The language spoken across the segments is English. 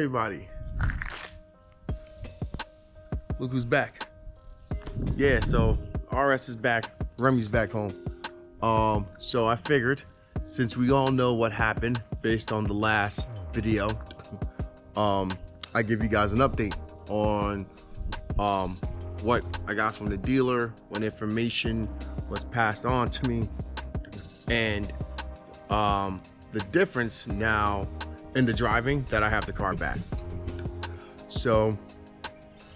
everybody. Look who's back. Yeah, so RS is back, Remy's back home. So I figured, since we all know what happened based on the last video, I give you guys an update on what I got from the dealer, what information was passed on to me, and the difference now in the driving that I have the car back. So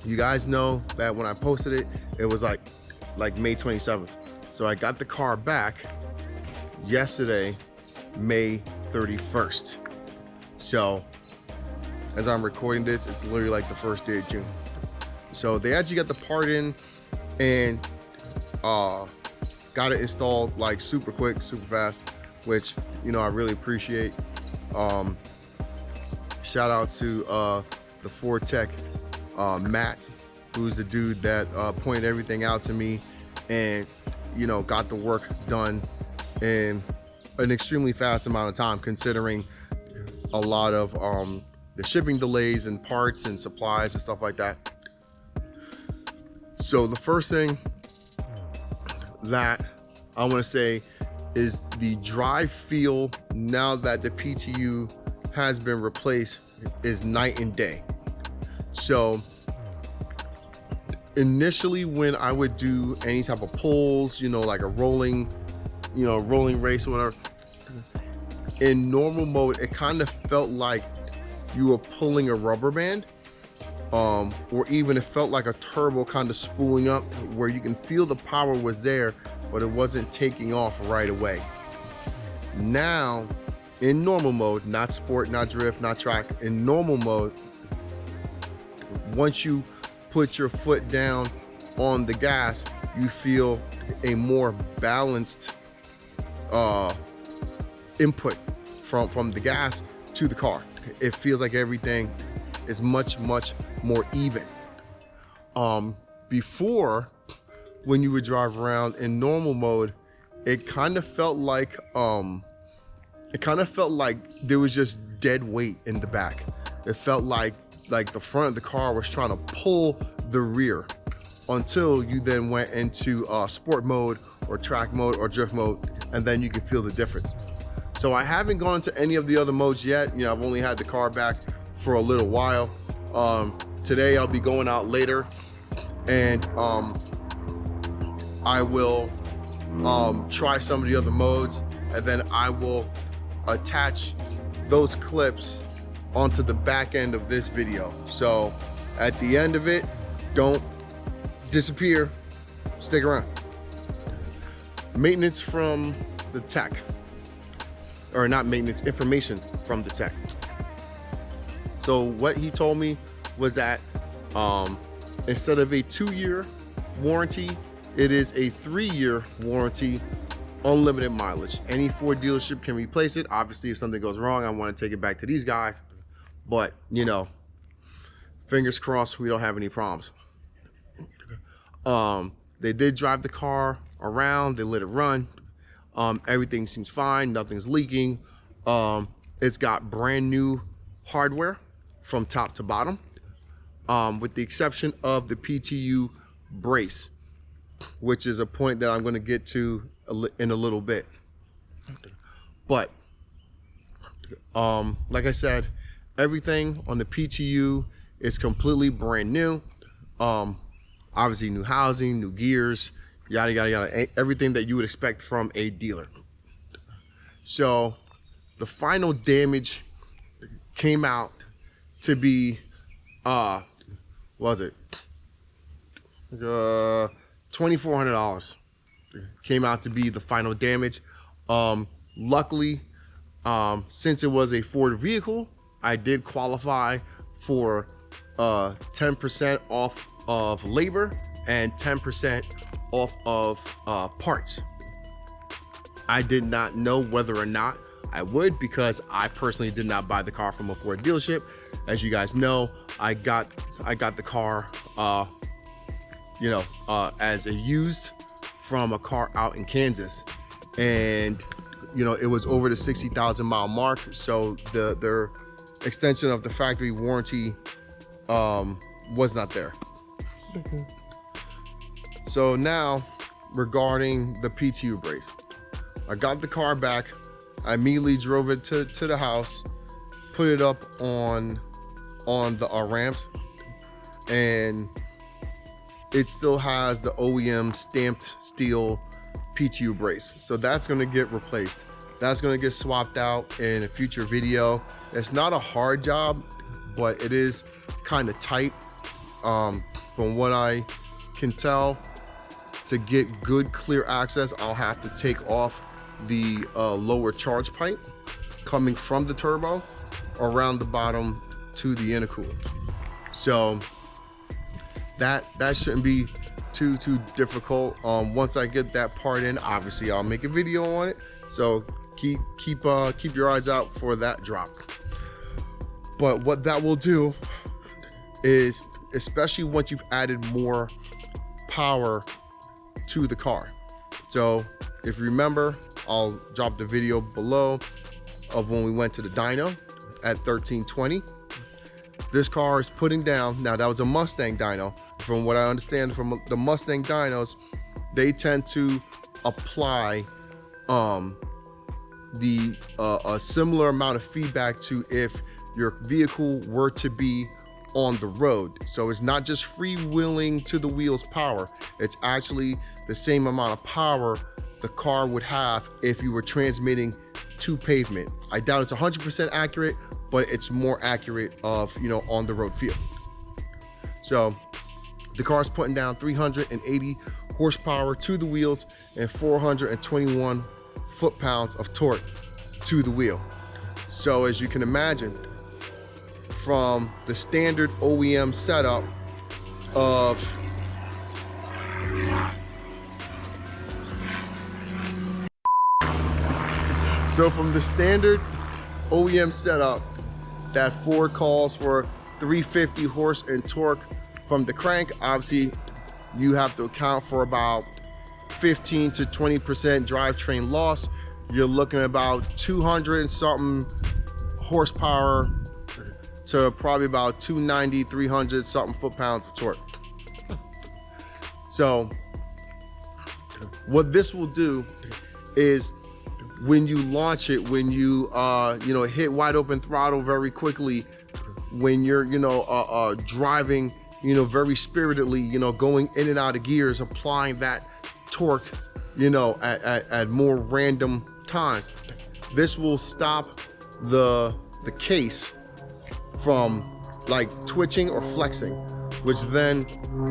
you guys know that when I posted it, it was like May 27th. So I got the car back yesterday, May 31st. So as I'm recording this, it's literally like the first day of June. So they actually got the part in and got it installed like super quick, super fast, which, you know, I really appreciate. Shout out to the Ford tech, Matt, who's the dude that pointed everything out to me and, you know, got the work done in an extremely fast amount of time, considering a lot of the shipping delays and parts and supplies and stuff like that. So the first thing that I want to say is the drive feel now that the PTU has been replaced is night and day. So initially when I would do any type of pulls, you know, like a rolling race or whatever, in normal mode, it kind of felt like you were pulling a rubber band, or even it felt like a turbo kind of spooling up, where you can feel the power was there, but it wasn't taking off right away. Now, in normal mode, not sport, not drift, not track, in normal mode, once you put your foot down on the gas, you feel a more balanced input from the gas to the car. It feels like everything is much more even. Before, when you would drive around in normal mode, it kind of felt like there was just dead weight in the back. It felt like the front of the car was trying to pull the rear, until you then went into sport mode or track mode or drift mode, and then you can feel the difference. So I haven't gone to any of the other modes yet. You know, I've only had the car back for a little while. Today I'll be going out later, and I will try some of the other modes, and then I will attach those clips onto the back end of this video. So at the end of it, don't disappear, stick around. Maintenance from the tech, or not maintenance, information from the tech. So what he told me was that instead of a 2-year warranty, it is a 3-year warranty, unlimited mileage. Any Ford dealership can replace it. Obviously, if something goes wrong, I want to take it back to these guys, but you know, fingers crossed we don't have any problems. They did drive the car around, they let it run. Everything seems fine, nothing's leaking. It's got brand new hardware from top to bottom, with the exception of the PTU brace, which is a point that I'm going to get to in a little bit. But like I said, everything on the PTU is completely brand new. Obviously new housing, new gears, yada yada yada, everything that you would expect from a dealer. So the final damage came out to be was it $2,400 came out to be the final damage. Luckily, since it was a Ford vehicle, I did qualify for 10% off of labor and 10% off of parts. I did not know whether or not I would, because I personally did not buy the car from a Ford dealership. As you guys know, I got the car as a used from a car out in Kansas, and you know, it was over the 60,000 mile mark. So their extension of the factory warranty was not there. So now, regarding the PTU brace, I got the car back. I immediately drove it to the house, put it up on the ramps, and it still has the OEM stamped steel PTU brace. So that's gonna get replaced. That's gonna get swapped out in a future video. It's not a hard job, but it is kind of tight. From what I can tell, to get good clear access, I'll have to take off the lower charge pipe coming from the turbo around the bottom to the intercooler. So that shouldn't be too difficult. Once I get that part in, obviously I'll make a video on it. So keep your eyes out for that drop. But what that will do is, especially once you've added more power to the car. So if you remember, I'll drop the video below of when we went to the dyno at 1320. This car is putting down, now that was a Mustang dyno. From what I understand from the Mustang dynos, they tend to apply a similar amount of feedback to if your vehicle were to be on the road. So it's not just freewheeling to the wheels power, it's actually the same amount of power the car would have if you were transmitting to pavement. I doubt it's 100% accurate, but it's more accurate of, you know, on the road feel. So the car's putting down 380 horsepower to the wheels and 421 foot-pounds of torque to the wheel. So as you can imagine, from the standard OEM setup of that Ford calls for 350 horse and torque from the crank, obviously you have to account for about 15 to 20% drivetrain loss. You're looking at about 200 and something horsepower to probably about 290, 300 something foot-pounds of torque. So what this will do is, when you launch it, when you hit wide open throttle very quickly, when you're driving very spiritedly, going in and out of gears, applying that torque at more random times, this will stop the case from like twitching or flexing, which then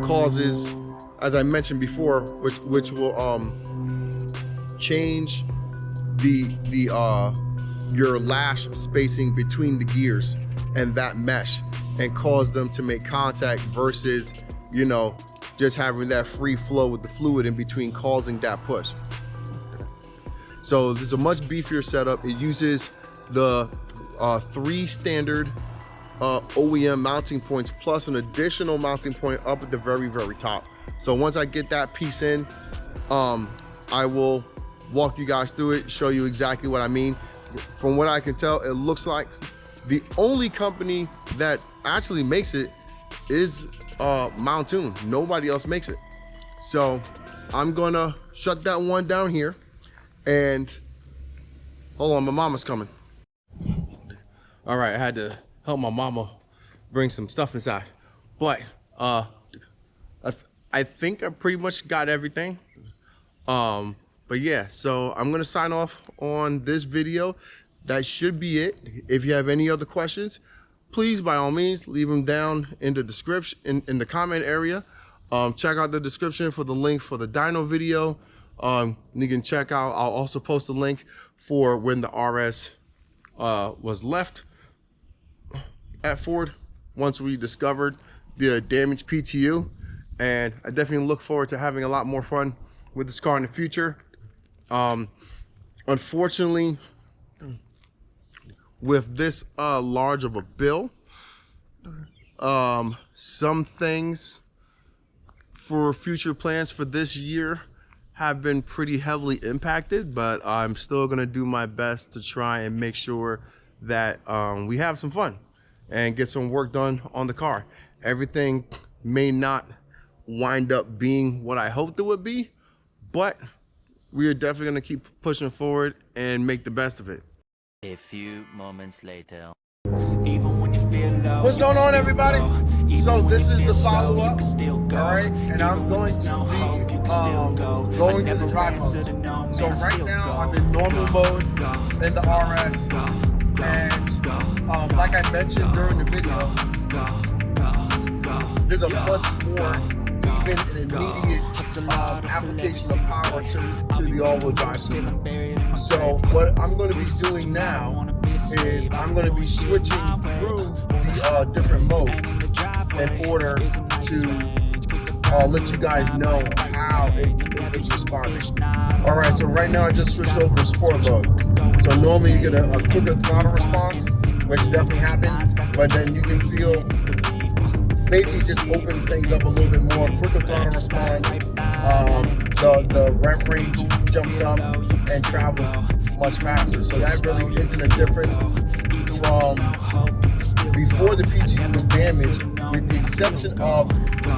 causes, as I mentioned before, which will change your lash spacing between the gears and that mesh, and cause them to make contact versus just having that free flow with the fluid in between, causing that push. So there's a much beefier setup. It uses the 3 standard OEM mounting points plus an additional mounting point up at the very top. So once I get that piece in, I will walk you guys through it, show you exactly what I mean. From what I can tell, it looks like the only company that actually makes it is Mountoon. Nobody else makes it. So I'm gonna shut that one down here, and hold on, my mama's coming. All right, I had to help my mama bring some stuff inside, but I think I pretty much got everything. But yeah, so I'm gonna sign off on this video. That should be it. If you have any other questions, please by all means leave them down in the description, in the comment area. Check out the description for the link for the dyno video. You can check out, I'll also post a link for when the RS was left at Ford once we discovered the damaged PTU. And I definitely look forward to having a lot more fun with this car in the future. Unfortunately, with this large of a bill, some things for future plans for this year have been pretty heavily impacted, but I'm still gonna do my best to try and make sure that we have some fun and get some work done on the car. Everything may not wind up being what I hoped it would be, but we are definitely going to keep pushing forward and make the best of it. A few moments later. Even when you feel low, what's going on, everybody? So this is the follow-up, all right? And I'm going to be going through the drive modes. So right now I'm in normal mode in the RS, and like I mentioned during the video, there's a much more even an immediate application of power to the all-wheel drive system. So what I'm going to be doing now is I'm going to be switching through the different modes in order to let you guys know how it's responding. All right, so right now I just switched over to sport mode. So normally you get a quicker throttle response, which definitely happens, but then you can feel basically just opens things up a little bit more, quicker throttle response. The rev range jumps up and travels much faster. So that really isn't a difference from before the PG was damaged, with the exception of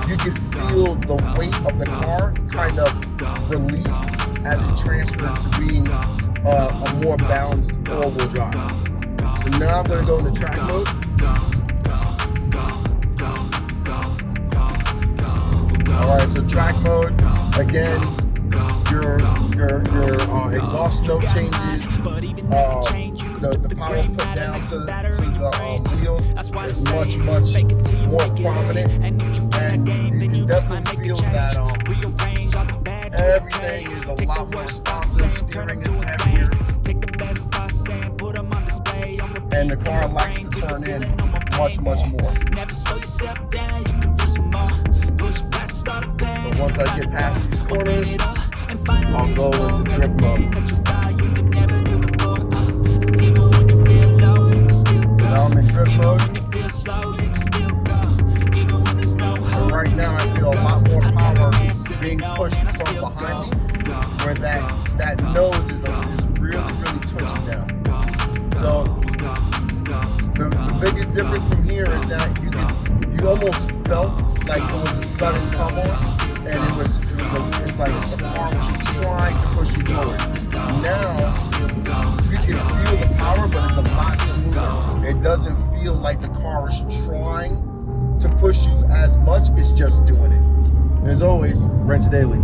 you can feel the weight of the car kind of release as it transferred to being a more balanced all-wheel drive. So now I'm going to go into track mode. All right, so track mode, again, your exhaust note changes, the power put down to the wheels is much more prominent, and you can definitely feel that everything is a lot more responsive, steering is heavier, and the car likes to turn in much more. But once I get past these corners, I'll go into drift mode. Now I'm in drift mode. And right now I feel a lot more power being pushed from behind me, where that nose is really twitching now. So the biggest difference from here is that you almost felt like it was a sudden come on, and it's like the car was trying to push you forward. Now you can feel the power, but it's a lot smoother. It doesn't feel like the car is trying to push you as much, it's just doing it. And as always, Wrench Daily.